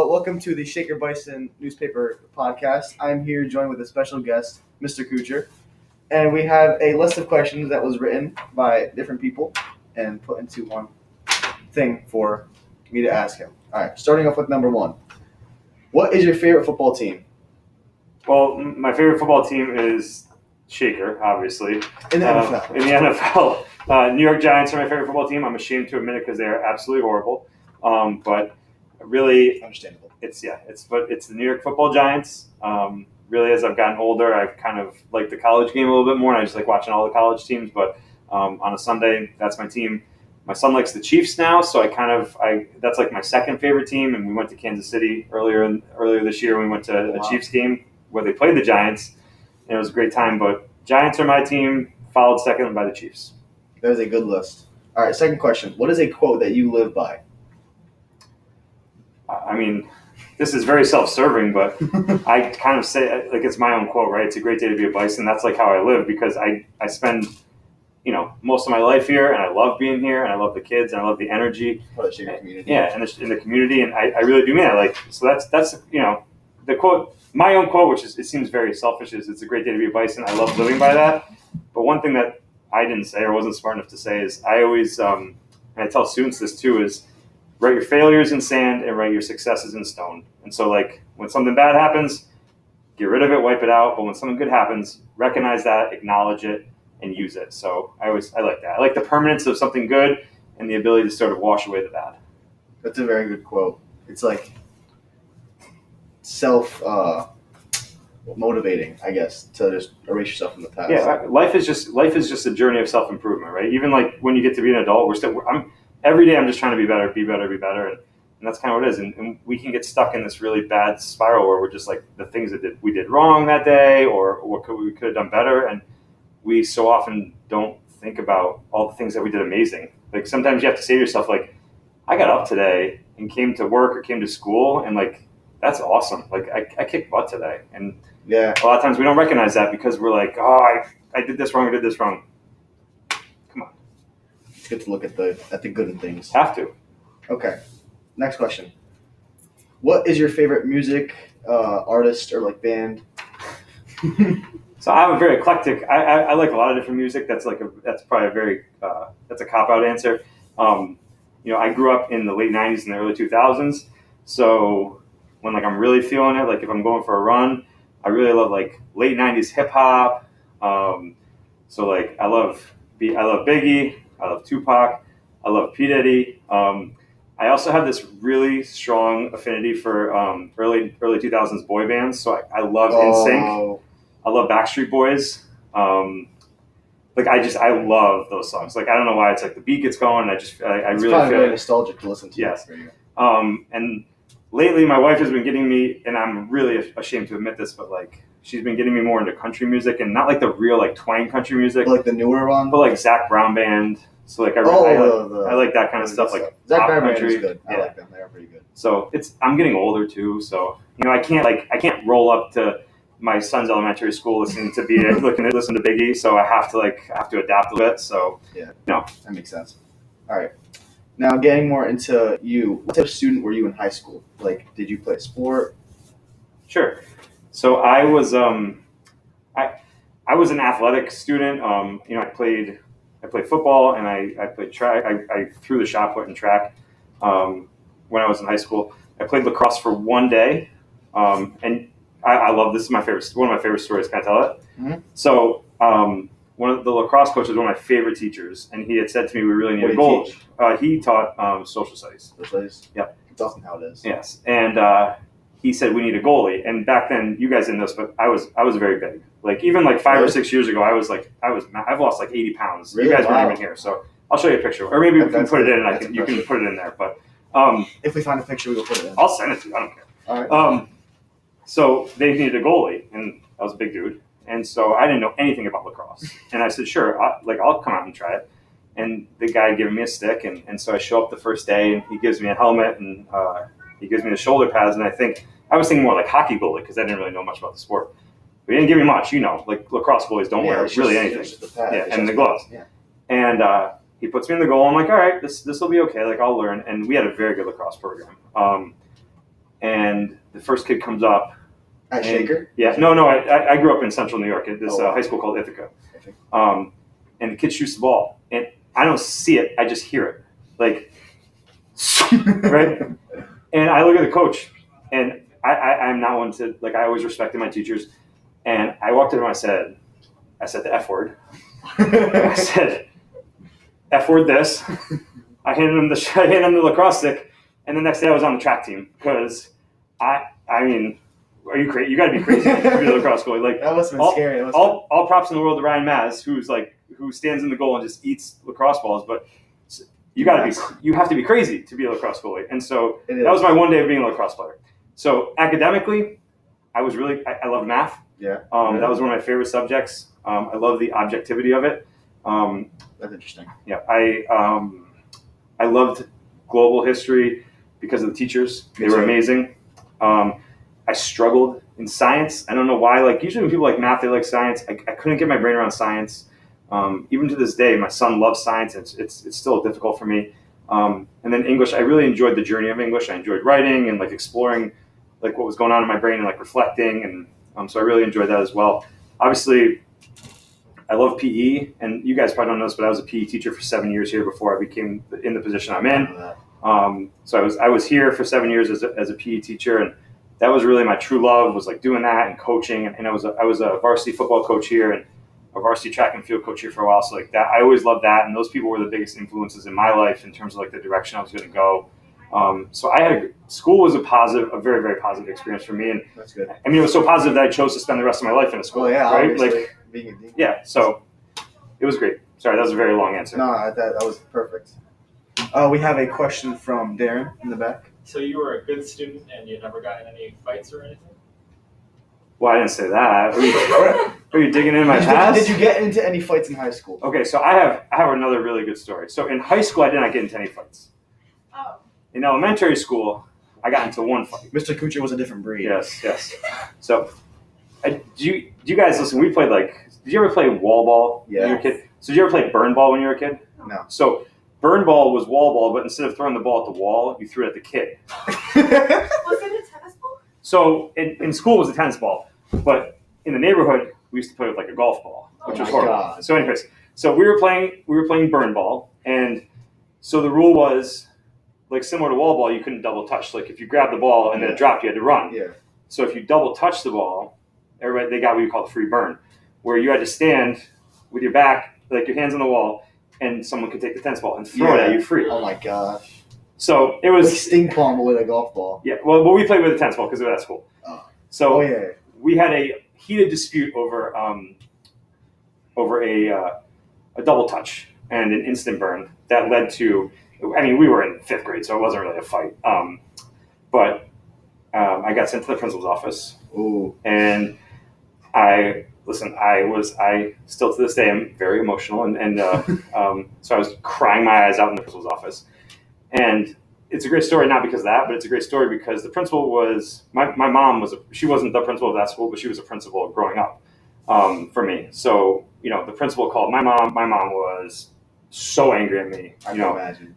welcome to the TheShakerBison newspaper podcast. I'm here joined with a special guest, Mr. Couture, and we have a list of questions that was written by different people and put into one thing for me to ask him. All right, starting off with number one. What is your favorite football team? Well, my favorite football team is Shaker, obviously. In the NFL. In the NFL. New York Giants are my favorite football team. I'm ashamed to admit it because they are absolutely horrible. But really, Understandable. It's the New York Football Giants. Really, as I've gotten older, I've kind of liked the college game a little bit more, and I just like watching all the college teams. But on a Sunday, that's my team. My son likes the Chiefs now, so that's like my second favorite team. And we went to Kansas City earlier this year. We went to a Chiefs game where they played the Giants, and it was a great time. But Giants are my team, followed second by the Chiefs. That was a good list. All right, second question. What is a quote that you live by? I mean, this is very self-serving, but I kind of say, like, it's my own quote, right? It's a great day to be a Bison. That's like how I live because I spend, most of my life here, and I love being here, and I love the kids, and I love the energy. The Shaker community. Yeah, and in the community, and I really do mean it. So that's the quote. My own quote, which it seems very selfish, is it's a great day to be a Bison. I love living by that. But one thing that I didn't say or wasn't smart enough to say is I always, and I tell students this too, is write your failures in sand and write your successes in stone. And so, when something bad happens, get rid of it, wipe it out. But when something good happens, recognize that, acknowledge it, and use it. So I like that. I like the permanence of something good and the ability to sort of wash away the bad. That's a very good quote. It's like self-motivating, I guess, to just erase yourself from the past. Yeah, life is just a journey of self-improvement, right? Even when you get to be an adult, every day I'm just trying to be better, and that's kind of what it is. And we can get stuck in this really bad spiral where we're just like the things that we did wrong that day, or what we could have done better, and we so often don't think about all the things that we did amazing. Like sometimes you have to say to yourself, like, I got up today and came to work or came to school, and that's awesome. Like I kicked butt today, and yeah, a lot of times we don't recognize that because we're like, oh, I did this wrong. Come on. It's good to look at the good in things. Have to. Okay. Next question. What is your favorite music artist or band? So I have a very eclectic. I like a lot of different music. That's probably a very that's a cop-out answer. I grew up in the late '90s and the early 2000s. So when I'm really feeling it, if I'm going for a run, I really love late '90s hip hop. I love Biggie. I love Tupac. I love P. Diddy. I also have this really strong affinity for early 2000s boy bands. So I love NSYNC. I love Backstreet Boys. I love those songs. I don't know why. It's the beat gets going. And I really feel very nostalgic to listen to. Yes. And lately my wife has been getting me, and I'm really ashamed to admit this, but she's been getting me more into country music, and not the real twang country music, but the newer one, but Zac Brown Band. So I like that kind of stuff. Zac Brown Band country. is good. Yeah. I like them. They are pretty good. So I'm getting older too. So I can't roll up to my son's elementary school listening to listen to Biggie. So I have to adapt a bit. So yeah, that makes sense. All right. Now, getting more into you, what type of student were you in high school? Did you play a sport? Sure. So I was I was an athletic student. I played football, and I played track. I threw the shot put in track when I was in high school. I played lacrosse for one day, and I love this. Is one of my favorite stories. Can I tell it? Mm-hmm. So one of the lacrosse coaches was one of my favorite teachers, and he had said to me, "We really need a goal." He taught social studies. Social studies. Yep. It's often how it is. Yes, and he said we need a goalie. And back then, you guys didn't know this, but I was very big. Even 5 or 6 years ago, I've lost 80 pounds. Really? You guys weren't Wow. even here, so I'll show you a picture, or maybe we can put it in, and you can put it in there. But if we find a picture, we will put it in. I'll send it to you. I don't care. All right. So they needed a goalie, and I was a big dude, and so I didn't know anything about lacrosse. And I said, sure, I'll come out and try it. And the guy had given me a stick, and so I show up the first day, and he gives me a helmet, and he gives me the shoulder pads, and I was thinking more like hockey goalie because I didn't really know much about the sport. But he didn't give me much, lacrosse goalies don't wear really anything. And the gloves. Yeah. And he puts me in the goal. I'm like, all right, this will be okay. I'll learn. And we had a very good lacrosse program. And and the first kid comes up. At Shaker? Yeah, no, I grew up in central New York at this Oh. high school called Ithaca. And the kid shoots the ball, and I don't see it, I just hear it. Like, right? And I look at the coach, and I'm not one to, like, I always respected my teachers. And I walked in and I said the F word. I said, F word this. I handed him the lacrosse stick, and the next day I was on the track team because I mean, are you crazy? You got to be crazy to be a lacrosse goalie. Like that must have been scary. All props in the world to Ryan Maz, who stands in the goal and just eats lacrosse balls. But you have to be crazy to be a lacrosse goalie. And so that was my one day of being a lacrosse player. So academically, I loved math. Yeah. That was one of my favorite subjects. I love the objectivity of it. That's interesting. Yeah, I loved global history because of the teachers. They were amazing. I struggled in science. I don't know why. Like usually when people like math, they like science. I couldn't get my brain around science. Even to this day, my son loves science. It's still difficult for me. And then English, I really enjoyed the journey of English. I enjoyed writing and like exploring like what was going on in my brain and like reflecting. And so I really enjoyed that as well. Obviously, I love PE, and you guys probably don't know this, but I was a PE teacher for 7 years here before I became in the position I'm in. So I was here for 7 years as a PE teacher, and that was really my true love, was like doing that and coaching. And I was a varsity football coach here and a varsity track and field coach here for a while. So like that, I always loved that, and those people were the biggest influences in my life in terms of like the direction I was going to go. So school was a very, very positive experience for me. And that's good. I mean, it was so positive that I chose to spend the rest of my life in a school. Well, yeah, right? obviously. Like, yeah, so it was great. Sorry, that was a very long answer. No, that was perfect. We have a question from Darren in the back. So you were a good student and you never got in any fights or anything? Well, I didn't say that. Are you digging in my past? Did you get into any fights in high school? Okay, so I have another really good story. So in high school, I did not get into any fights. Oh. In elementary school, I got into one fight. Mr. Couture was a different breed. Yes. So, do you guys listen? We played did you ever play wall ball when you were a kid? So did you ever play burn ball when you were a kid? No. So burn ball was wall ball, but instead of throwing the ball at the wall, you threw it at the kid. Was it a tennis ball? So in school it was a tennis ball, but in the neighborhood we used to play with like a golf ball, which was horrible. God. So anyways, so we were playing burn ball, and so the rule was like similar to wall ball, you couldn't double touch. Like if you grabbed the ball and then it dropped, you had to run. Yeah. So if you double touch the ball, they got what you call the free burn, where you had to stand with your back, like your hands on the wall, and someone could take the tennis ball and throw it at you free. Oh my gosh. So it was like sting pong with a golf ball. Yeah, well we played with a tennis ball because we were at school. So we had a heated dispute over a double touch and an instant burn that led to. I mean, we were in 5th grade, so it wasn't really a fight. But I got sent to the principal's office. Ooh. And I still to this day am very emotional, and so I was crying my eyes out in the principal's office. And it's a great story, not because of that, but it's a great story because the principal was my mom she wasn't the principal of that school, but she was a principal growing up for me. So the principal called my mom. My mom was so angry at me. I can imagine.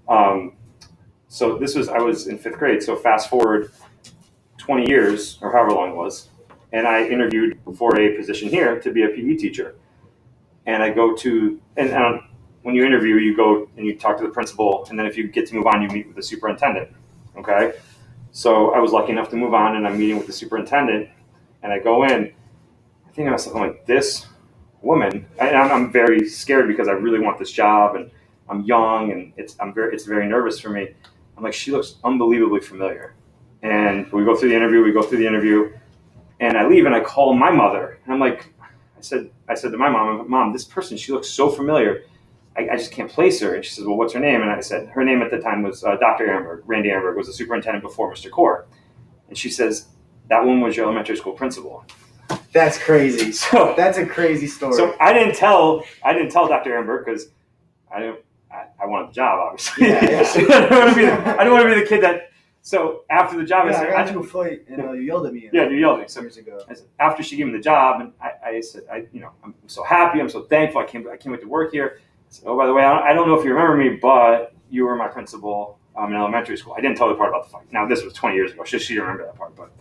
So I was in 5th grade. So fast forward 20 years or however long it was, and I interviewed for a position here to be a PE teacher. And I go to when you interview, you go and you talk to the principal, and then if you get to move on, you meet with the superintendent. Okay. So I was lucky enough to move on, and I'm meeting with the superintendent, and I go in. I think to myself, I'm like, this woman, and I'm very scared because I really want this job, and I'm young, and it's very nervous for me. I'm like, she looks unbelievably familiar. And we go through the interview, and I leave, and I call my mother, and I'm like, I said to my mom, this person, she looks so familiar. I just can't place her. And she says, well, what's her name? And I said, her name at the time was Dr. Ehrenberg. Randy Ehrenberg was the superintendent before Mr. Core. And she says, that one was your elementary school principal. That's crazy. So that's a crazy story. So I didn't tell Dr. Ehrenberg because I wanted the job, obviously. Yeah. I don't want to be the kid that. So after the job, I said, I got into a fight, and you yelled at me. Yeah, you yelled at me. So years ago. I said, after she gave me the job, and I said, I'm so happy, I'm so thankful, I can't wait to work here. I said, oh, by the way, I don't know if you remember me, but you were my principal in elementary school. I didn't tell her the part about the fight. Now, this was 20 years ago. She didn't remember that part, but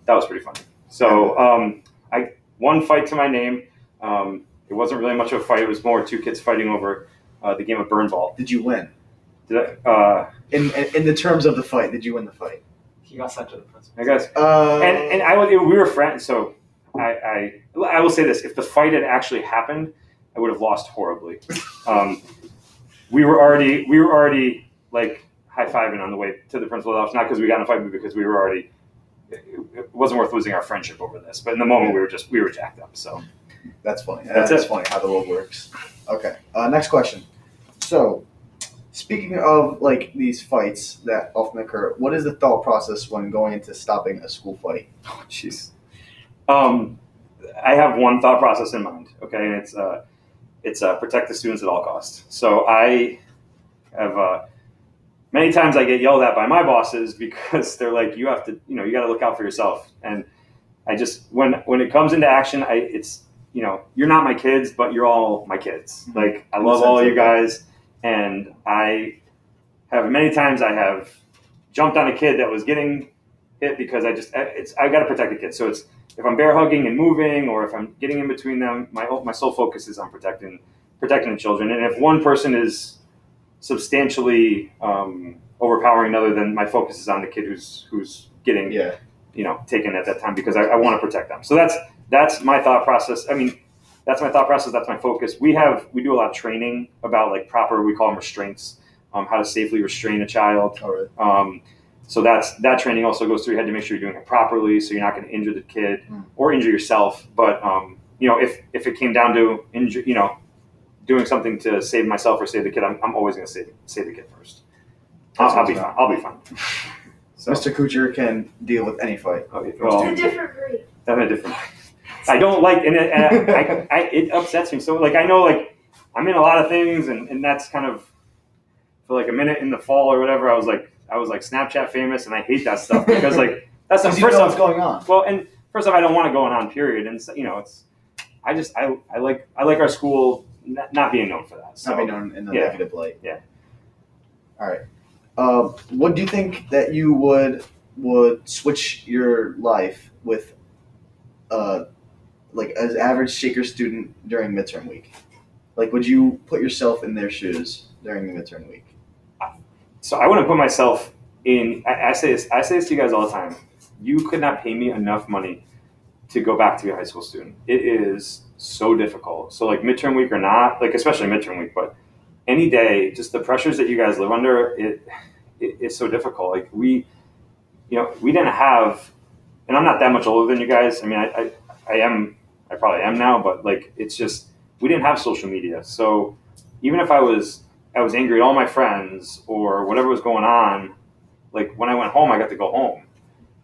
that was pretty funny. So I one fight to my name. It wasn't really much of a fight. It was more two kids fighting over the game of burn ball. Did you win? Did I? In the terms of the fight, did you win the fight? He got sent to the principal. I guess. And we were friends, so I will say this: if the fight had actually happened, I would have lost horribly. We were already like high-fiving on the way to the principal's office, not because we got in a fight, but because we were already. It wasn't worth losing our friendship over this. But in the moment, we were jacked up. So that's funny. That's funny how the world works. Okay. Next question. So, speaking of like these fights that often occur, what is the thought process when going into stopping a school fight? Oh, jeez. I have one thought process in mind. Okay, and it's protect the students at all costs. So I have many times I get yelled at by my bosses because they're like, you have to, you got to look out for yourself. And I just when it comes into action, it's you're not my kids, but you're all my kids. Like I love all you guys, and I have many times I have jumped on a kid that was getting hit because I got to protect the kids. So it's if I'm bear hugging and moving, or if I'm getting in between them, my sole focus is on protecting the children. And if one person is substantially overpowering another, then my focus is on the kid who's getting taken at that time, because I want to protect them. So that's my thought process. I mean, that's my thought process. That's my focus. We do a lot of training about like we call them restraints, how to safely restrain a child. All right. So that training also goes through. You had to make sure you're doing it properly, so you're not going to injure the kid or injure yourself. But if it came down to doing something to save myself or save the kid, I'm always going to save the kid first. I'll be fine. I'll be fine. So, Mr. Couture can deal with any fight. Okay, It's a different breed. I'm a different. I don't like, and it upsets me. So like I know like I'm in a lot of things, and that's kind of for like a minute in the fall or whatever. I was like Snapchat famous, and I hate that stuff because like that's the first what's going on. Well, and first off, I don't want to go on. Period, and it's I like our school not being known for that. So, not being known in the negative light. Yeah. All right. What do you think that you would switch your life with, like as average Shaker student during midterm week? Like, would you put yourself in their shoes during the midterm week? So I wouldn't put myself in. I say this to you guys all the time. You could not pay me enough money to go back to be a high school student. It is so difficult. So like midterm week or not, like especially midterm week, but any day, just the pressures that you guys live under, it's so difficult. Like we didn't have, and I'm not that much older than you guys. I mean, I probably am now, but like it's just we didn't have social media. So even if I was angry at all my friends or whatever was going on, like when I went home, I got to go home,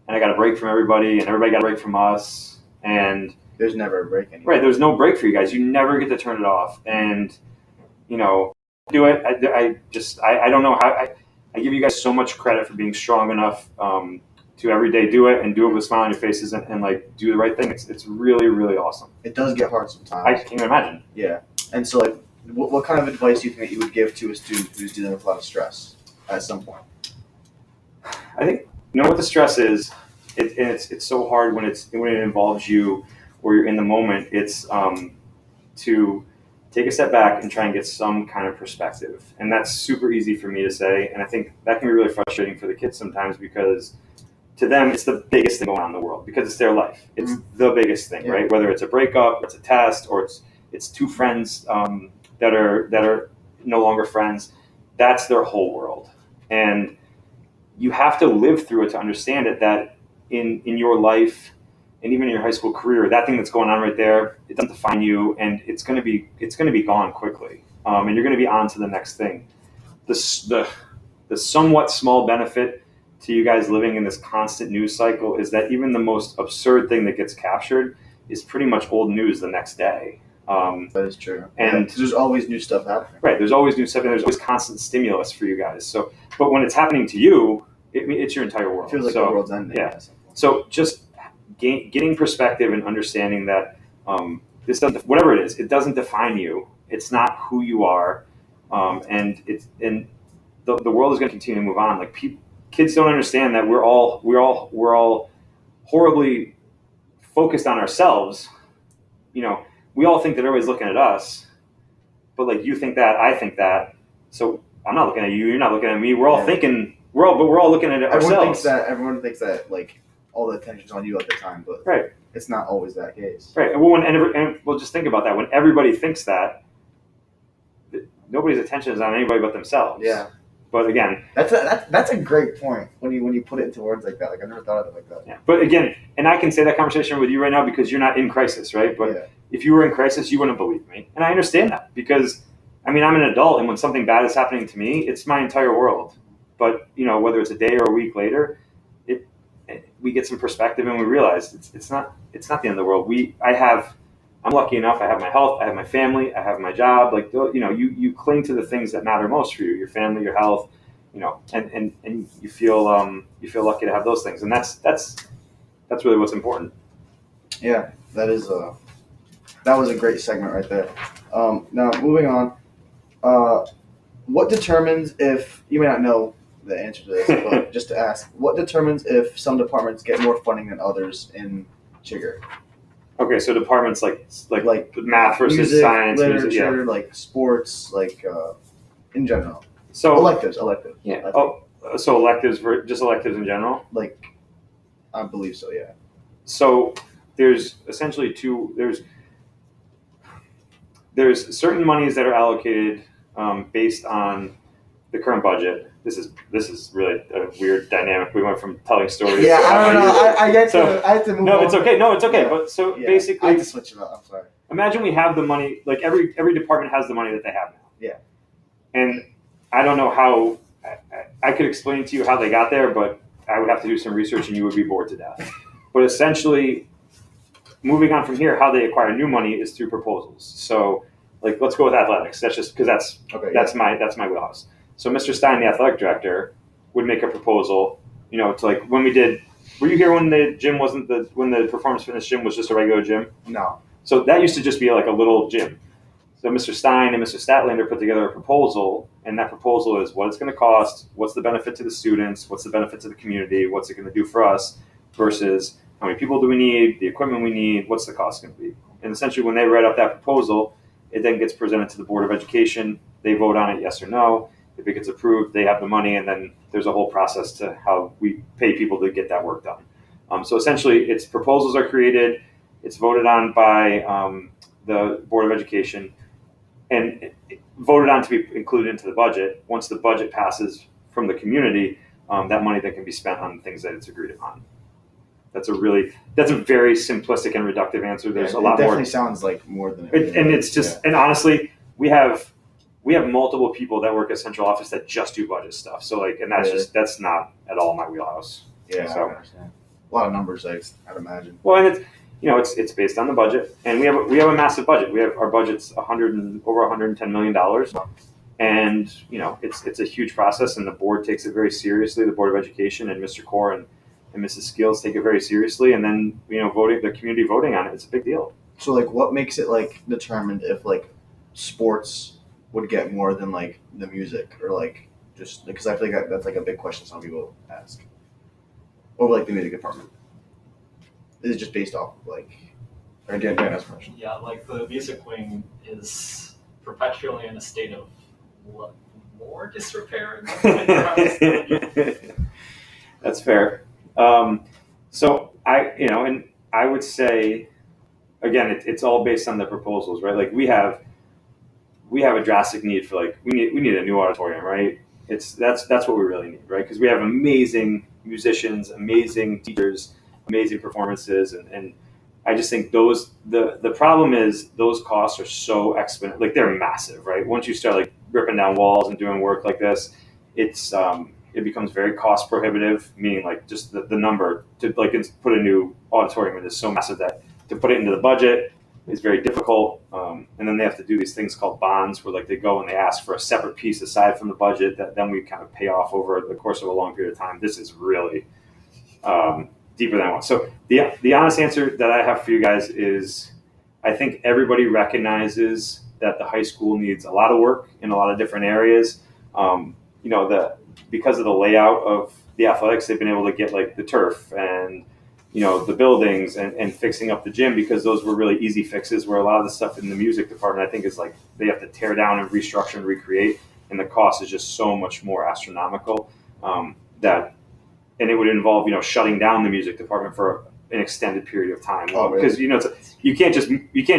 and I got a break from everybody, and everybody got a break from us, and there's never a break anymore. Right, there's no break for you guys. You never get to turn it off, and do it. I don't know how. I give you guys so much credit for being strong enough to every day do it, and do it with a smile on your faces, and like do the right thing. It's really, really awesome. It does get hard sometimes. I can't imagine. Yeah, and so like, what kind of advice do you think that you would give to a student who's dealing with a lot of stress at some point? I think what the stress is. It's so hard when it involves you or you're in the moment. It's to take a step back and try and get some kind of perspective. And that's super easy for me to say. And I think that can be really frustrating for the kids sometimes, because to them, it's the biggest thing going on in the world, because it's their life. It's the biggest thing, right? Whether it's a breakup, it's a test, or it's two friends that are no longer friends. That's their whole world. And you have to live through it to understand it, that in your life, and even in your high school career, that thing that's going on right there, it doesn't define you, and it's going to be gone quickly, and you're going to be on to the next thing. The somewhat small benefit to you guys living in this constant news cycle is that even the most absurd thing that gets captured is pretty much old news the next day. That is true. And there's always new stuff happening. Right, there's always new stuff, and there's always constant stimulus for you guys. So, but when it's happening to you, it's your entire world. It feels like the world's ending. Yeah. So just getting perspective and understanding that this doesn't, whatever it is, it doesn't define you. It's not who you are, and the world is going to continue to move on. Like kids don't understand that we're all horribly focused on ourselves. You know, we all think that everybody's looking at us, but like you think that, I think that, so I'm not looking at you. You're not looking at me. We're all thinking. We're all looking at ourselves. Everyone thinks that like all the attention's on you at the time, but right. It's not always that case. Right. And well, just think about that. When everybody thinks that, nobody's attention is on anybody but themselves. Yeah. But again, that's a great point when you put it into words like that. Like I never thought of it like that. Yeah. But again, and I can say that conversation with you right now because you're not in crisis, right? But if you were in crisis, you wouldn't believe me, and I understand that because, I mean, I'm an adult, and when something bad is happening to me, it's my entire world. But you know, whether it's a day or a week later, we get some perspective and we realize it's not the end of the world. I'm lucky enough. I have my health. I have my family. I have my job. Like, you know, you cling to the things that matter most for you: your family, your health. You know, and you feel lucky to have those things, and that's really what's important. Yeah, that was a great segment right there. Now moving on, what determines if you may not know the answer to this, but just to ask, what determines if some departments get more funding than others in Chigger? Okay, so departments like math versus music, science, literature, like sports, like in general. So electives. Yeah. So electives just electives in general. Like, I believe so. Yeah. So there's essentially there's certain monies that are allocated based on the current budget. This is really a weird dynamic. We went from telling stories. Yeah, I don't know. I had to move. No, on. it's okay. No, it's okay. Yeah. But so Yeah. basically, I had to switch it up. I'm sorry. Imagine we have the money. Like every department has the money that they have now. Yeah. And I don't know how. I could explain to you how they got there, but I would have to do some research, and you would be bored to death. But essentially, moving on from here, how they acquire new money is through proposals. So, like, let's go with athletics. That's just because that's my wheelhouse. So, Mr. Stein, the athletic director, would make a proposal. You know, to like when we did. Were you here when the gym wasn't when the performance fitness gym was just a regular gym? No. So that used to just be like a little gym. So Mr. Stein and Mr. Statlander put together a proposal, and that proposal is what it's going to cost, what's the benefit to the students, what's the benefit to the community, what's it going to do for us, versus how many people do we need, the equipment we need, what's the cost going to be. And essentially when they write up that proposal, it then gets presented to the Board of Education. They vote on it, yes or no. If it gets approved, they have the money, and then there's a whole process to how we pay people to get that work done. So essentially, its proposals are created, it's voted on by the Board of Education, and voted on to be included into the budget. Once the budget passes from the community, that money then can be spent on things that it's agreed upon. That's a very simplistic and reductive answer. There's a lot more. It definitely sounds like more than it and it's just and honestly, we have multiple people that work at central office that just do budget stuff. So like, and that's not at all my wheelhouse. Yeah, so, I understand. A lot of numbers, I'd imagine. Well, and it's based on the budget, and we have a massive budget. Our budget's over $110 million, and it's a huge process, and the board takes it very seriously. The Board of Education and Mr. Core and Mrs. Skills take it very seriously, and then the community voting on it, it's a big deal. So like, what makes it like determined if like sports would get more than like the music, or like just because I feel like that's like a big question some people ask over like the music department. Is it just based off like, or again, that's a question. Yeah, like the music wing is perpetually in a state of more disrepair. That's fair. So I would say, again, it's all based on the proposals, right? Like we have a drastic need for we need a new auditorium, right? That's what we really need, right? Because we have amazing musicians, amazing teachers, amazing performances, and I just think the problem is those costs are so exponential, like they're massive, right? Once you start like ripping down walls and doing work like this, it becomes very cost prohibitive, meaning like just the number to like put a new auditorium in is so massive that to put it into the budget is very difficult. And then they have to do these things called bonds where like they go and they ask for a separate piece aside from the budget that then we kind of pay off over the course of a long period of time. This is really deeper than I want. So the honest answer that I have for you guys is I think everybody recognizes that the high school needs a lot of work in a lot of different areas. because of the layout of the athletics, they've been able to get like the turf and the buildings and fixing up the gym, because those were really easy fixes, where a lot of the stuff in the music department I think is like they have to tear down and restructure and recreate, and the cost is just so much more astronomical, and it would involve shutting down the music department for an extended period of time, because you can't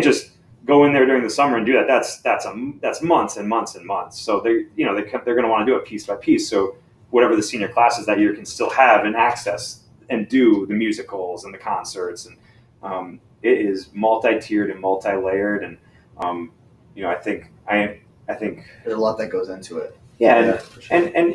just go in there during the summer and do that. That's months and months and months. So they're going to want to do it piece by piece. So whatever the senior classes that year can still have and access and do the musicals and the concerts, and it is multi-tiered and multi-layered, and I think There's a lot that goes into it. Yeah, For sure. and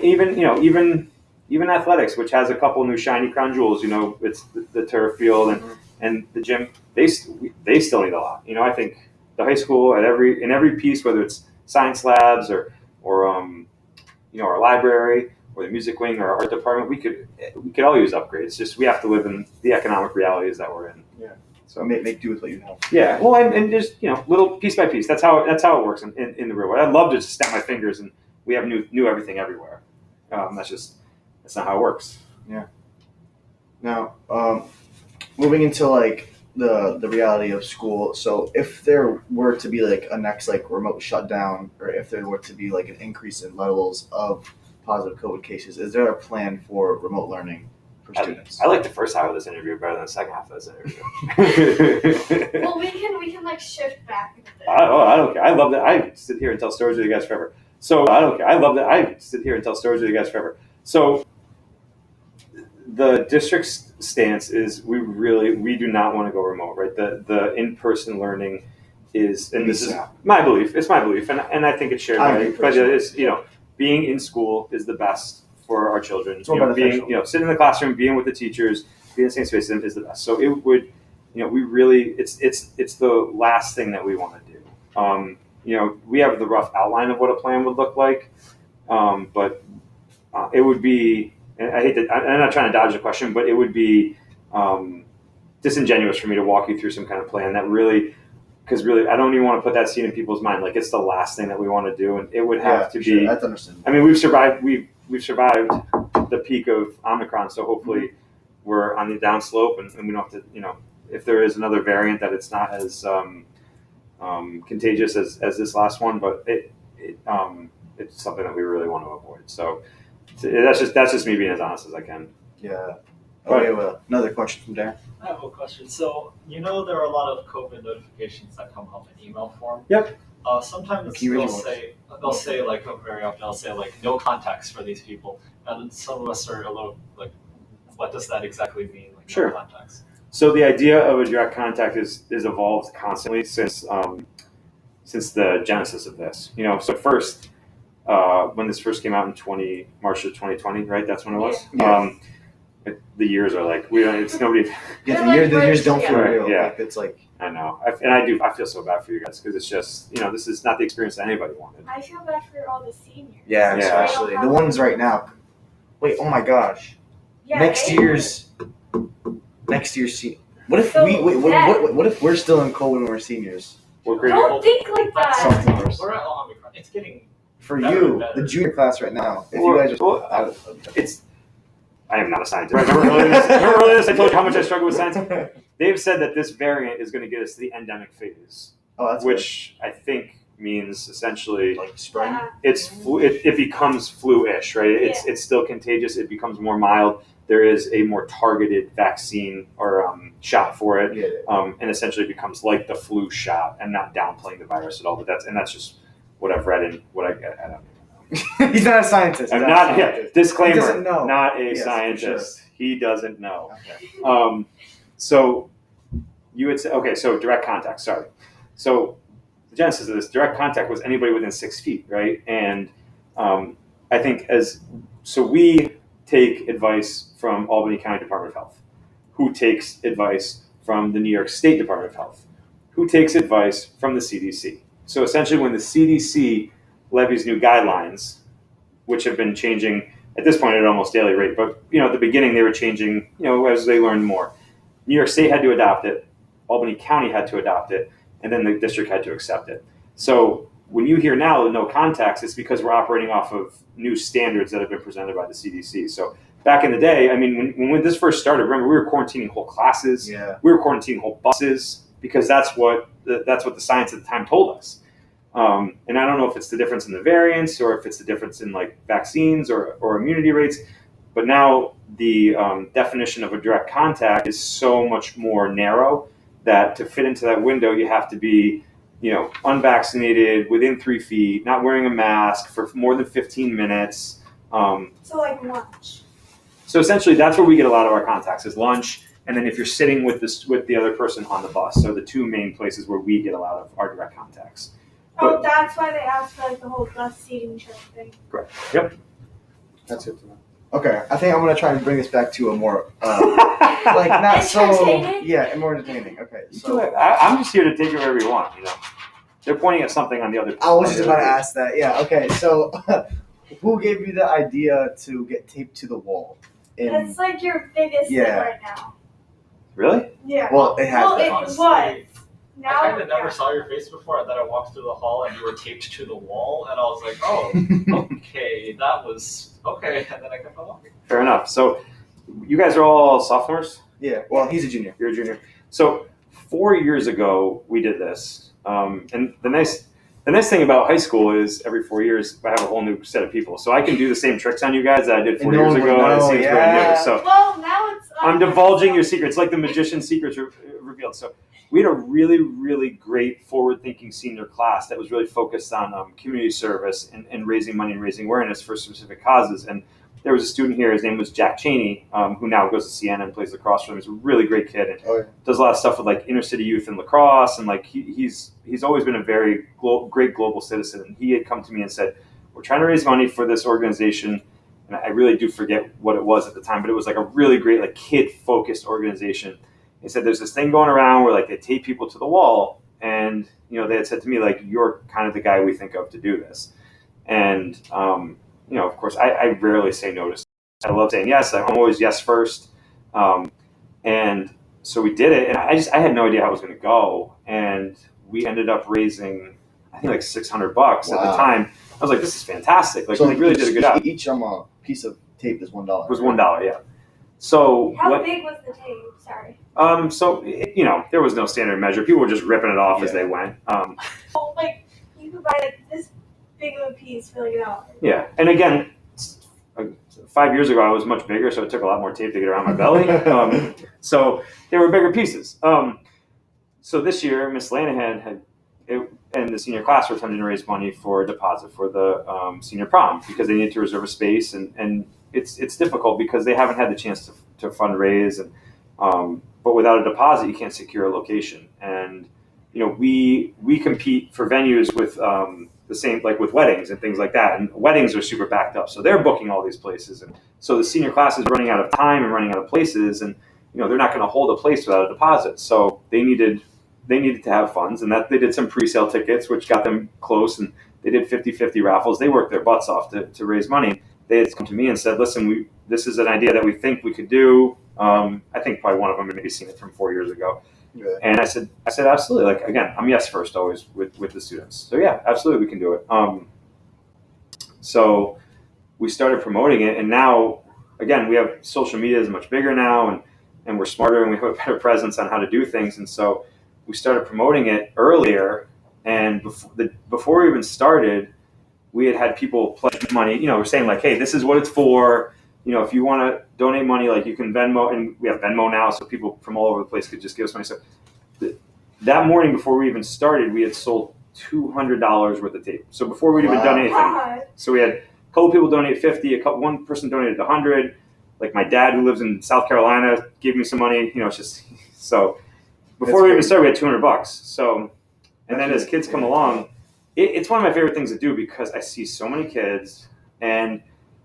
even athletics, which has a couple new shiny crown jewels. It's the turf field and the gym. They still need a lot. I think the high school in every piece, whether it's science labs or our library or the music wing or our art department, we could all use upgrades. Just we have to live in the economic realities that we're in. Yeah. So Make do with what you know. Yeah. Well, and just little piece by piece. That's how it works in the real world. I'd love to just snap my fingers and we have new everything everywhere. That's not how it works. Yeah. Now, moving into like the reality of school. So if there were to be like a next like remote shutdown, or if there were to be like an increase in levels of positive COVID cases, is there a plan for remote learning for students? I like the first half of this interview better than the second half of this interview. Well, we can like shift back. I don't care. I love that. I sit here and tell stories with you guys forever. So I don't care. I love that. I sit here and tell stories with you guys forever. So the district's stance is we do not want to go remote, right? The in-person learning is, and this is my belief. It's my belief, and I think it's shared by everybody. But it's being in school is the best for our children. It's more beneficial. Sitting in the classroom, being with the teachers, being in the same space with them is the best. So it would, we really, it's the last thing that we want to do. We have the rough outline of what a plan would look like, but it would be, and I'm not trying to dodge the question, but it would be disingenuous for me to walk you through some kind of plan that really, because really, I don't even want to put that seed in people's mind. Like it's the last thing that we want to do, and it would have to be. Sure. That's understandable. I mean, we've survived the peak of Omicron, so hopefully we're on the downslope, and we don't have to. If there is another variant, that it's not as contagious as this last one, but it's something that we really want to avoid. So that's just me being as honest as I can. Yeah. Oh, we have another question from Darren. I have a question. So, there are a lot of COVID notifications that come up in email form. Yep. Sometimes they'll say like, very often they'll say like, no contacts for these people. And some of us are a little like, what does that exactly mean? Like, Sure. No contacts. So the idea of a direct contact is evolved constantly since the genesis of this. So first, when this first came out in March of 2020, right? That's when it was. Yeah. The years are like it's nobody. Yeah, the years don't feel real. Yeah. Like, it's like I know, I feel so bad for you guys because it's just this is not the experience that anybody wanted. I feel bad for all the seniors. yeah, Yeah. especially the ones right now. Wait, oh my gosh! Yeah, next year's. What if So what if we're still in COVID when we're seniors? Don't think like that. Something worse. We're at Omicron. It's getting For better you, and better. the junior class right now, if you guys are I am not a scientist. Remember earlier this? I told you how much I struggle with science. They've said that this variant is going to get us to the endemic phase, which I think means essentially like spring. it becomes flu-ish, right? It's still contagious. It becomes more mild. There is a more targeted vaccine or shot for it, and essentially becomes like the flu shot. I'm not downplaying the virus at all, but that's just what I've read and what I don't know. He's not a scientist. I'm not. Yeah, disclaimer. He doesn't know. Not a Yes, scientist. for sure. He doesn't know. Okay. So you would say, okay, so direct contact. Sorry. So the genesis of this direct contact was anybody within 6 feet, right? And I think we take advice from Albany County Department of Health, who takes advice from the New York State Department of Health, who takes advice from the CDC. So essentially, when the CDC levies new guidelines, which have been changing at this point at an almost daily rate, but at the beginning they were changing, as they learned more. New York State had to adopt it, Albany County had to adopt it, and then the district had to accept it. So when you hear now no contacts, it's because we're operating off of new standards that have been presented by the CDC. So back in the day, I mean, when this first started, remember we were quarantining whole classes. Yeah. We were quarantining whole buses because that's what the science at the time told us. And I don't know if it's the difference in the variants or if it's the difference in like vaccines or immunity rates, but now the definition of a direct contact is so much more narrow that to fit into that window, you have to be, unvaccinated, within 3 feet, not wearing a mask for more than 15 minutes. So like lunch. So essentially, that's where we get a lot of our contacts is lunch, and then if you're sitting with the other person on the bus. So the two main places where we get a lot of our direct contacts. Oh, that's why they asked for like the whole bus seating chart thing. Correct. Yep. That's good to know. Okay, I think I'm gonna try and bring this back to a more like not so Entertaining? more entertaining. Okay, so I'm just here to take it wherever you want. They're pointing at something on the other. I was just about to ask that. Yeah. Okay. So, who gave you the idea to get taped to the wall? That's like your biggest thing right now. Really? Yeah. Well, it has. Well, been. it Honestly, was. Now, I kind of never saw your face before, and then I walked through the hall and you were taped to the wall, and I was like, oh, okay, that was okay, and then I kept on walking. Fair enough. So, you guys are all sophomores? Yeah. Well, he's a junior. You're a junior. So, 4 years ago, we did this. And the nice thing about high school is every 4 years, I have a whole new set of people. So, I can do the same tricks on you guys that I did 4 years ago, and it seems brand new. So, well, now it's. I'm divulging your secrets, like the magician's secrets revealed. So we had a really, really great forward-thinking senior class that was really focused on community service and raising money and raising awareness for specific causes. And there was a student here, his name was Jack Cheney, who now goes to Siena and plays lacrosse for him. He's a really great kid and does a lot of stuff with like inner city youth and lacrosse. And like he's always been a very great global citizen. And he had come to me and said, we're trying to raise money for this organization. And I really do forget what it was at the time, but it was like a really great like kid-focused organization. He said there's this thing going around where like they tape people to the wall, and they had said to me like, you're kind of the guy we think of to do this. And of course I rarely say no to stuff. I love saying yes. I'm always yes first. And so we did it, and I had no idea how it was going to go, and we ended up raising I think like $600 at the time. I was like, this is fantastic. Like, so we really did a good job. Each piece of tape is $1. It was $1, yeah. So how big was the tape? Sorry. So there was no standard measure. People were just ripping it off as they went. Like you could buy like this big of a piece for like $1. Yeah, and again, 5 years ago I was much bigger, so it took a lot more tape to get around my belly. So they were bigger pieces. So this year, Miss Lanahan and the senior class were attempting to raise money for a deposit for the senior prom because they needed to reserve a space, and it's difficult because they haven't had the chance to fundraise, and but without a deposit you can't secure a location. And we compete for venues with the same, like with weddings and things like that, and weddings are super backed up, so they're booking all these places, and so the senior class is running out of time and running out of places, and they're not going to hold a place without a deposit, so they needed to have funds, and that they did some pre-sale tickets, which got them close, and they did 50-50 raffles. They worked their butts off to raise money. They had come to me and said, listen, this is an idea that we think we could do. I think probably one of them had maybe seen it from 4 years ago. Yeah. And I said, absolutely. Like, again, I'm yes first always with the students. So yeah, absolutely we can do it. So we started promoting it, and now, again, we have social media is much bigger now, and we're smarter, and we have a better presence on how to do things. And so we started promoting it earlier, and before we even started, we had people pledge money. We're saying like, hey, this is what it's for. If you want to donate money, like you can Venmo, and we have Venmo now, so people from all over the place could just give us money. So that morning, before we even started, we had sold $200 worth of tape. So before we'd even done anything, so we had a couple people donate 50, one person donated 100. Like my dad, who lives in South Carolina, gave me some money. It's just so. Before we even started, we had $200. So, and then as kids come along, it's one of my favorite things to do because I see so many kids, and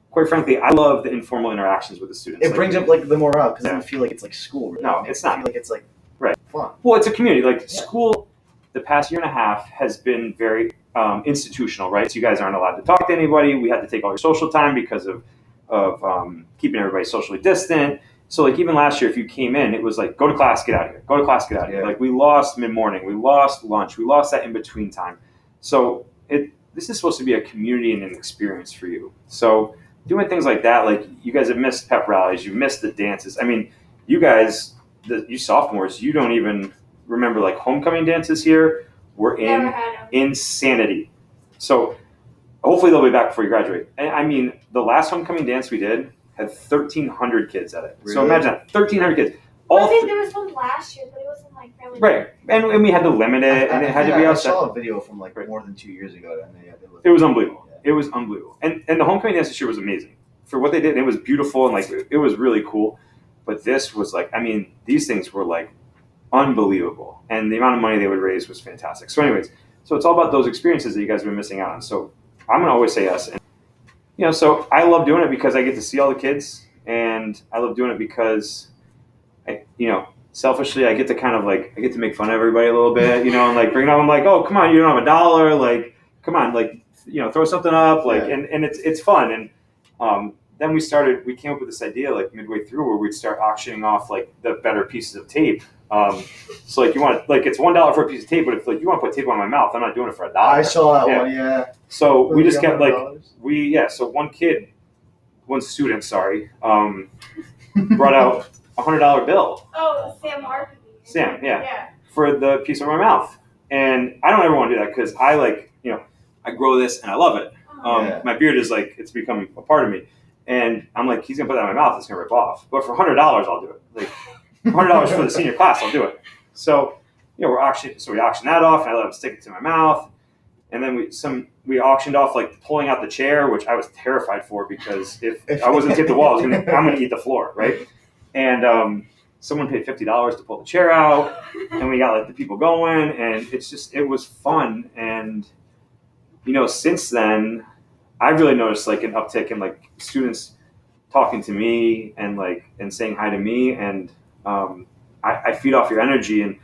quite frankly, I love the informal interactions with the students. It brings up like the morale because I don't feel like it's like school. Really. No, it's not. I feel like it's like fun. Well, it's a community. Like school, the past year and a half has been very institutional, right? So you guys aren't allowed to talk to anybody. We had to take all your social time because of keeping everybody socially distant. So like even last year, if you came in, it was like, go to class, get out of here. Go to class, get out of here. Like we lost mid-morning. We lost lunch. We lost that in-between time. So this is supposed to be a community and an experience for you. So doing things like that, like you guys have missed pep rallies, you missed the dances. I mean, you guys, you sophomores, you don't even remember like homecoming dances here. We're in insanity. So hopefully they'll be back before you graduate. And I mean, the last homecoming dance we did had 1,300 kids at it. Really? So imagine that, 1,300 kids. I think there was one last year, but it wasn't like really. Right, and we had to limit it, and it had to be outside. I saw a video from like more than 2 years ago, and it was unbelievable. Yeah. It was unbelievable, and the homecoming dance this year was amazing for what they did. It was beautiful, and like it was really cool. But this was like, I mean, these things were like unbelievable, and the amount of money they would raise was fantastic. So, anyways, so it's all about those experiences that you guys have been missing out on. So I'm gonna always say yes, and so I love doing it because I get to see all the kids, and I love doing it because selfishly, I get to kind of like, I get to make fun of everybody a little bit, and like bring it up. I'm like, oh, come on, you don't have $1. Like, come on, like, throw something up. Like, yeah. and it's fun. And then we came up with this idea like midway through where we'd start auctioning off like the better pieces of tape. So like it's $1 for a piece of tape, but if like you want to put tape on my mouth, I'm not doing it for $1. I saw that one, yeah. So we just kept like, so one student, brought out $100 bill. Oh, Sam Marketing. Sam, yeah. For the piece of my mouth. And I don't ever want to do that because I like, I grow this and I love it. My beard is like, it's become a part of me. And I'm like, he's going to put that in my mouth, it's going to rip off. But for $100, I'll do it. Like, $100 for the senior class, I'll do it. So, we auctioned that off and I let him stick it to my mouth. And then we auctioned off like pulling out the chair, which I was terrified for because if I wasn't hit the wall, I'm going to eat the floor, right? And someone paid $50 to pull the chair out, and we got like the people going, and it was fun. And since then, I've really noticed like an uptick in like students talking to me and saying hi to me, and I feed off your energy, and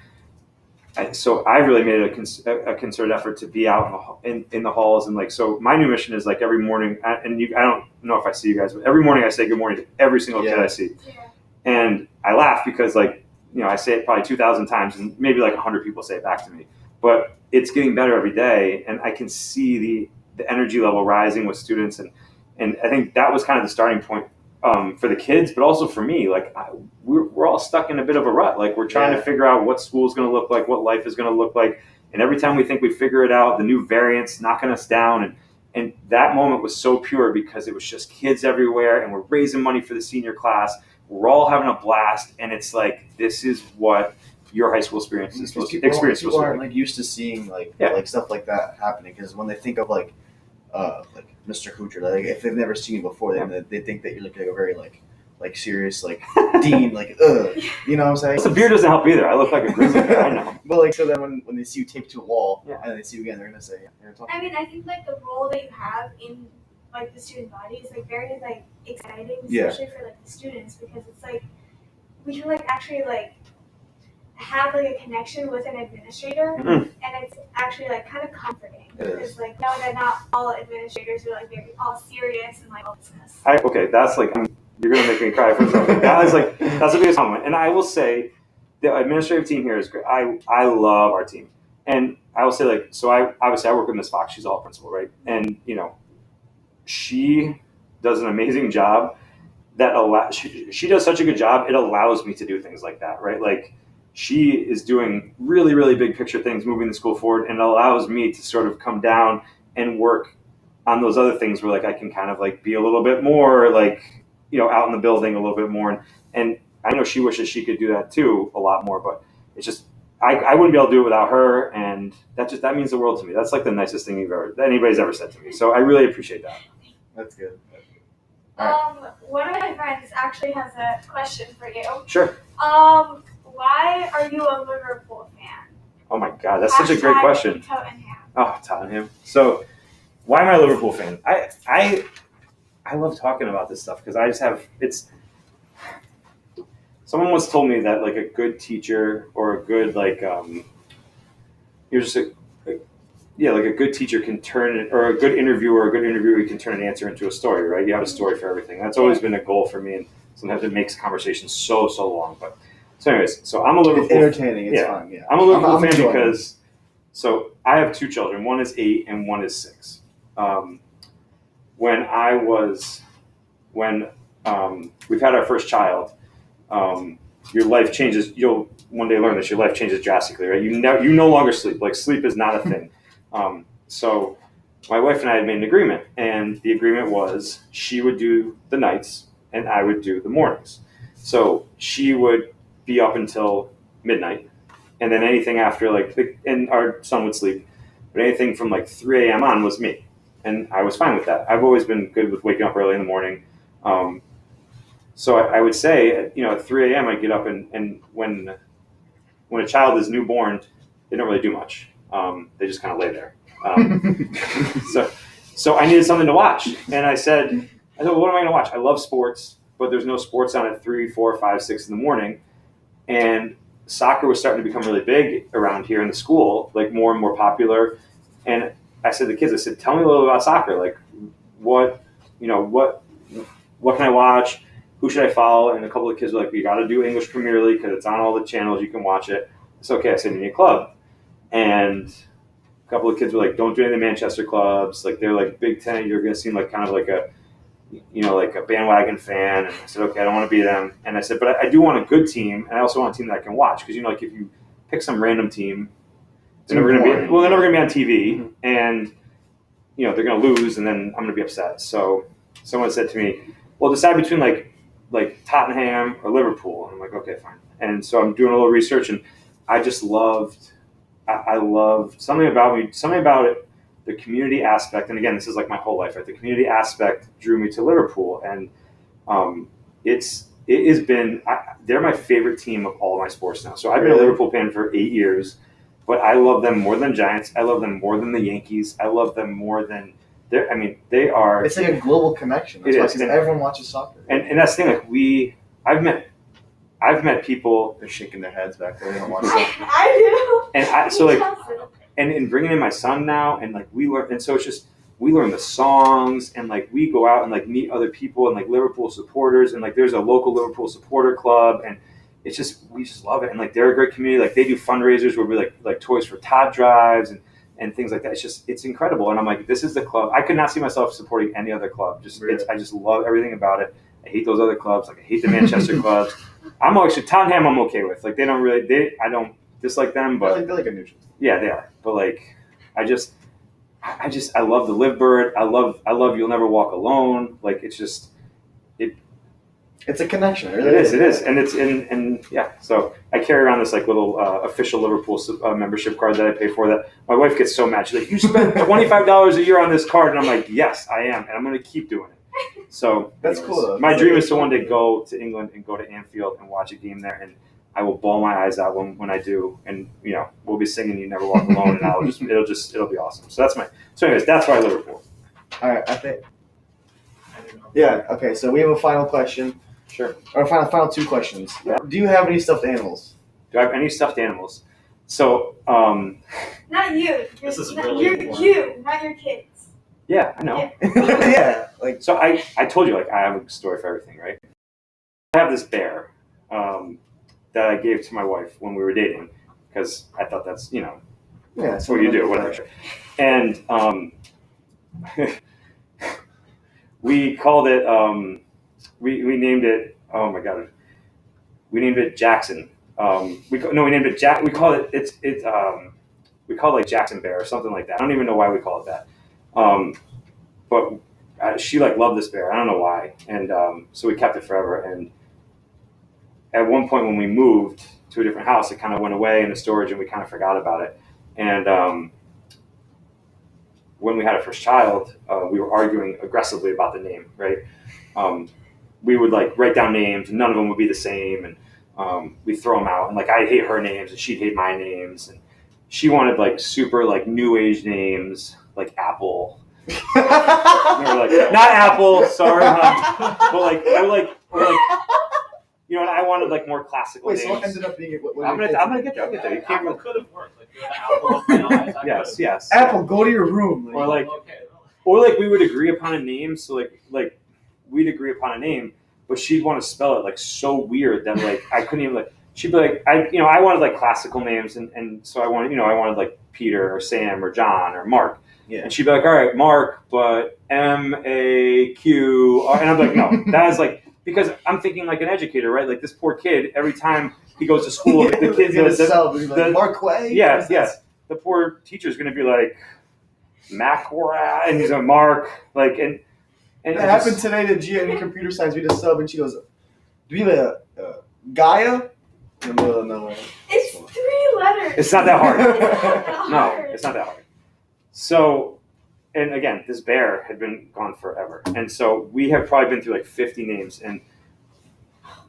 so I really made a concerted effort to be out in the halls, and like so my new mission is like every morning, and I don't know if I see you guys, but every morning I say good morning to every single kid I see. Yeah. And I laugh because I say it probably 2,000 times and maybe like 100 people say it back to me, but it's getting better every day. And I can see the energy level rising with students. And I think that was kind of the starting point for the kids, but also for me, like we're all stuck in a bit of a rut. Like we're trying to figure out what school is going to look like, what life is going to look like. And every time we think we figure it out, the new variant's knocking us down. And that moment was so pure because it was just kids everywhere and we're raising money for the senior class. We're all having a blast, and it's like this is what your high school experience is supposed to be. People aren't like used to seeing like stuff like that happening because when they think of like Mr. Couture, like if they've never seen you before, they think that you look like a very like serious like dean, like you know what I'm saying? The beard doesn't help either. I look like a grizzly guy. I know. But like so then when they see you taped to a wall and they see you again, they're gonna say. I mean, I think like the role that you have in like the student body is like very like exciting, especially for like the students, because it's like we can like actually like have like a connection with an administrator, and it's actually like kind of comforting because like no, that not all administrators are like very all serious and like all business. That's like you're gonna make me cry for a second. That's the biggest compliment, and I will say the administrative team here is great. I love our team, and I will say like so I work with Miss Fox. She's all principal, right? And she does an amazing job she does such a good job, it allows me to do things like that, right? Like she is doing really, really big picture things, moving the school forward, and it allows me to sort of come down and work on those other things where like I can kind of like be a little bit more like, out in the building a little bit more. And I know she wishes she could do that too a lot more, but it's just, I wouldn't be able to do it without her. And that means the world to me. That's like the nicest thing anybody's ever said to me. So I really appreciate that. That's good. One of my friends actually has a question for you. Sure. Why are you a Liverpool fan? Oh my God, that's such a great question. Tottenham. Oh, Tottenham. So, why am I a Liverpool fan? I love talking about this stuff because I just have Someone once told me that like a good teacher or a good like like a good teacher can turn it, or a good interviewer, can turn an answer into a story, right? You have a story for everything. That's always been a goal for me, and sometimes it makes conversations so long. But so anyways, so I'm a Liverpool. It's entertaining. It's fun. Yeah, I'm a Liverpool fan because So I have two children. One is 8 and one is 6. When we've had our first child, your life changes. You'll one day learn this. Your life changes drastically, right? You no longer sleep. Like sleep is not a thing. So my wife and I had made an agreement, and the agreement was she would do the nights and I would do the mornings. So she would be up until midnight, and then anything after and our son would sleep, but anything from 3 a.m. on was me, and I was fine with that. I've always been good with waking up early in the morning. So I would say, at 3 a.m. I get up, and when a child is newborn, they don't really do much. They just kind of lay there. So I needed something to watch, and I said, well, what am I going to watch? I love sports, but there's no sports on at 3, 4, 5, 6 in the morning, and soccer was starting to become really big around here in the school, more and more popular. And I said to the kids, tell me a little about soccer. What can I watch? Who should I follow? And a couple of kids were like, you got to do English Premier League because it's on all the channels. You can watch it. It's okay. I said, you need a club. And a couple of kids were like, don't do any of the Manchester clubs. They're Big Ten. You're going to seem kind of a bandwagon fan. And I said, okay, I don't want to be them. And I said, but I do want a good team. And I also want a team that I can watch. Because, if you pick some random team, they're never going to be on TV. Mm-hmm. And, they're going to lose. And then I'm going to be upset. So someone said to me, well, decide between Tottenham or Liverpool. And I'm like, okay, fine. And so I'm doing a little research, and I just loved something about it, the community aspect. And again, this is my whole life, right? The community aspect drew me to Liverpool, and they're my favorite team of all of my sports now. So I've been a Liverpool fan for 8 years, but I love them more than Giants. I love them more than the Yankees. I love them more than they are. It's a global connection. That's why because everyone watches soccer. And that's the thing. I've met people. They're shaking their heads back there. They don't watch soccer. I do. And and in bringing in my son now, and we learn, and so it's just we learn the songs, and we go out and meet other people and Liverpool supporters, and there's a local Liverpool supporter club, and it's just we just love it, and they're a great community. They do fundraisers where we like Toys for Tot drives and things like that. It's incredible. And I'm like, this is the club. I could not see myself supporting any other club. I just love everything about it. I hate those other clubs. I hate the Manchester clubs. I'm actually Tottenham. I'm okay with. They don't really. I don't dislike them, but they're a neutral. Yeah, they are. But I love the Live Bird. I love You'll Never Walk Alone. It's a connection. It is, and it's and yeah. So I carry around this little official Liverpool membership card that I pay for. That my wife gets so mad. She's like, "You spent $25 a year on this card," and I'm like, "Yes, I am, and I'm going to keep doing it." So that's cool. Though. My dream is to one day go to England and go to Anfield and watch a game there, and I will bawl my eyes out when I do, and we'll be singing "You Never Walk Alone," and it'll be awesome. So anyways, that's why Liverpool. All right, I think. Yeah. Okay. So we have a final question. Sure. Or final two questions. Yeah. Do you have any stuffed animals? Do I have any stuffed animals? So, not you. This is really important. You, not your kids. Yeah, I know. Yeah. So I told you I have a story for everything, right? I have this bear that I gave to my wife when we were dating because I thought that's that's what you do, whatever. And we called it. We named it. Oh my god! We named it Jackson. We named it Jack. We call it. We call it Jackson Bear or something like that. I don't even know why we call it that. But she loved this bear. I don't know why. And so we kept it forever. And at one point when we moved to a different house, it kind of went away into storage, and we kind of forgot about it. And when we had our first child, we were arguing aggressively about the name. Right. We would write down names, and none of them would be the same, and we'd throw them out. And I'd hate her names, and she'd hate my names, and she wanted super new age names like Apple. And we're not Apple, sorry, hon. But and I wanted more classical names. Wait, so what ended up being? I'm gonna get there. You can't. Apple could have worked. Apple. Yes. Apple, go to your room. Or we would agree upon a name. So we'd agree upon a name, but she'd want to spell it so weird that I couldn't even she'd be like, I wanted like classical names, and so I wanted like Peter or Sam or John or Mark. Yeah. And she'd be like, all right, Mark, but M-A-Q, and I'm like, no, that is like, because I'm thinking like an educator, right? Like this poor kid, every time he goes to school, the kid's the Mark Quay. Yes. The poor teacher's going to be like, Macra, and he's a Mark, like, and it happened today to Gia in computer science. We did a sub, and she goes, "Do we have a Gaia?" In the middle of nowhere. It's 3 letters. It's not that hard. It's not that hard. No, it's not that hard. So, and again, this bear had been gone forever, and so we have probably been through like 50 names, and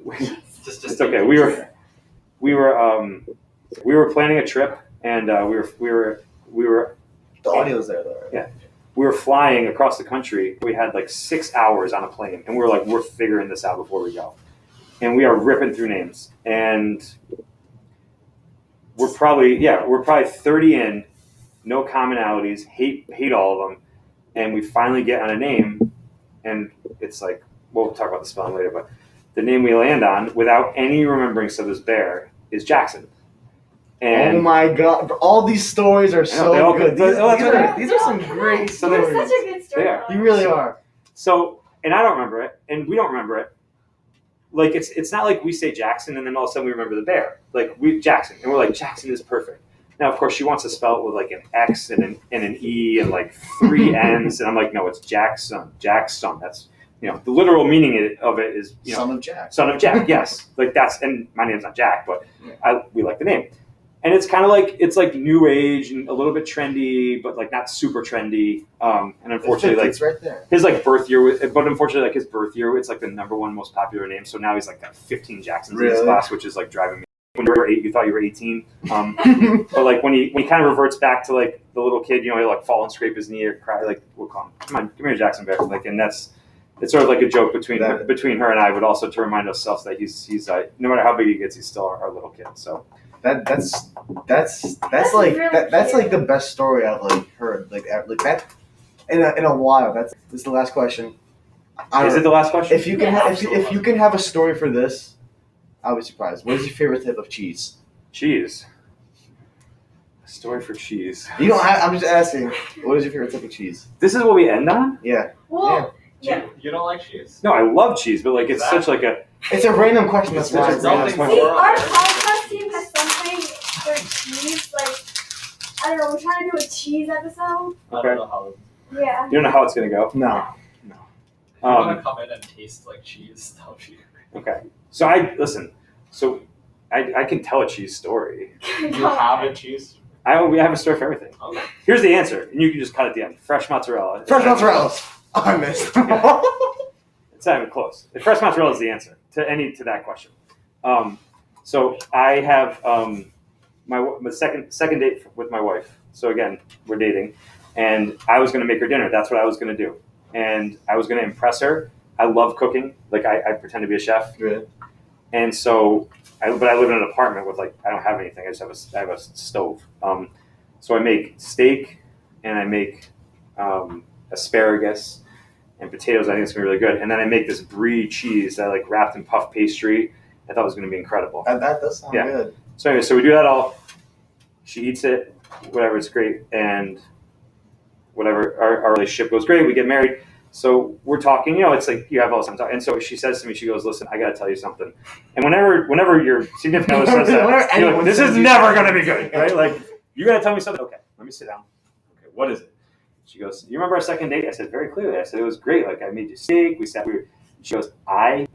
it's okay. We were planning a trip, and we were. The audio's there though. Right? Yeah. We were flying across the country. We had like 6 hours on a plane, and we were like, we're figuring this out before we go. And we are ripping through names, and we're probably 30 in, no commonalities, hate all of them, and we finally get on a name, and it's like, we'll talk about the spelling later, but the name we land on, without any remembrance of this bear, is Jackson. And oh my God! All these stories are so good. These are some great stories. You're such a good storyteller. You really are. So, and I don't remember it, and we don't remember it. Like it's not like we say Jackson and then all of a sudden we remember the bear. Like Jackson, and we're like, Jackson is perfect. Now, of course, she wants to spell it with like an X and an E and like 3 N's, and I'm like, no, it's Jackson. Jackson. That's the literal meaning of it is Son of Jack. Son of Jack. Yes, like that's, and my name's not Jack, but we like the name. And it's kind of like, it's like new age and a little bit trendy, but like not super trendy. And unfortunately, like it's right there. His like birth year, but unfortunately, like his birth year, it's like the #1 most popular name. So now he's like got 15 Jacksons in his class, which is like driving me. When you were 8, you thought you were 18. But like when he kind of reverts back to like the little kid, he'll like fall and scrape his knee or cry. Like we'll call him, come on, come here, Jackson Bear. Like, and it's sort of like a joke between her and I, but also to remind ourselves that he's no matter how big he gets, he's still our little kid. So. That's like the best story I've like heard like that in a while. This is the last question. Is it the last question? If you can have a story for this, I'll be surprised. What is your favorite type of cheese? Cheese. A story for cheese. You don't have. I'm just asking. What is your favorite type of cheese? This is what we end on? Yeah. Well, yeah. You don't like cheese? No, I love cheese, but like it's such like a. It's a random question. That's why. See, our podcast team has something for cheese. Like, I don't know. We're trying to do a cheese episode. I don't know how. Yeah. You don't know how it's gonna go. No. I want to come in and taste like cheese. That would be great. Okay. So I can tell a cheese story. You have a cheese? We have a story for everything. Okay. Here's the answer, and you can just cut at the end. Fresh mozzarella. Fresh mozzarella. Oh, I missed. It's not even close. Fresh mozzarella is the answer to that question. So I have my second date with my wife. So again, we're dating, and I was going to make her dinner. That's what I was going to do, and I was going to impress her. I love cooking. Like I pretend to be a chef. Good. And so, but I live in an apartment with like I don't have anything. I just have a stove. So I make steak, and I make asparagus and potatoes. I think it's gonna be really good. And then I make this brie cheese that I like wrapped in puff pastry. I thought it was gonna be incredible. That does sound good. So anyway, so we do that all. She eats it, whatever. It's great, and whatever. Our relationship goes great. We get married. So we're talking, it's like you have all this time. And so she says to me, she goes, listen, I got to tell you something. And whenever your significant other says that, you're like, this is never going to be good, right? Like, you got to tell me something. Okay, let me sit down. Okay, what is it? She goes, you remember our second date? I said, very clearly. I said, it was great. Like, I made you steak. She goes, I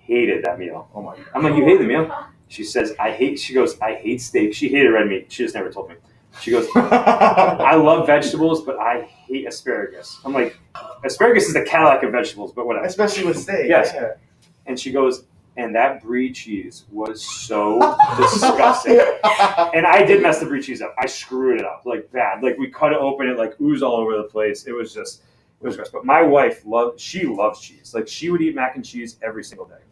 hated that meal. Oh, my God. I'm like, you hate the meal? She says, I hate steak. She hated red meat. She just never told me. She goes, I love vegetables, but I hate asparagus. I'm like, asparagus is the Cadillac of vegetables, but whatever. Especially with steak. Yes. Yeah. And she goes, and that brie cheese was so disgusting. And I did mess the brie cheese up. I screwed it up like bad. Like we cut it open, it like oozed all over the place. It was gross. But my wife loves cheese. Like she would eat mac and cheese every single day,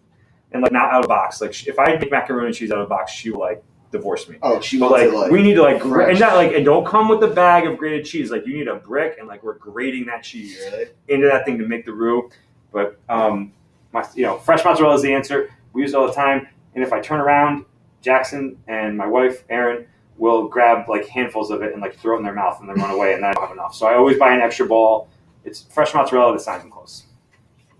and like not out of box. Like if I make macaroni and cheese out of box, she will like divorce me. Oh, she but wants like it, we need to like fresh. and don't come with the bag of grated cheese. Like you need a brick, and like we're grating that cheese into that thing to make the roux. But fresh mozzarella is the answer. We use it all the time. And if I turn around, Jackson and my wife Erin will grab like handfuls of it and like throw it in their mouth and then run away, and then I don't have enough. So I always buy an extra ball. It's fresh mozzarella that's not even close.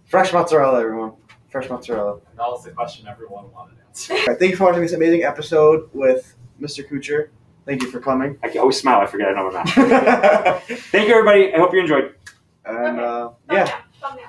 Fresh mozzarella, everyone. Fresh mozzarella. And that was the question everyone wanted to answer. All right, thank you for watching this amazing episode with Mr. Couture. Thank you for coming. I always smile. I forget I know my mouth. Thank you, everybody. I hope you enjoyed. And Okay. yeah. Thumbnail.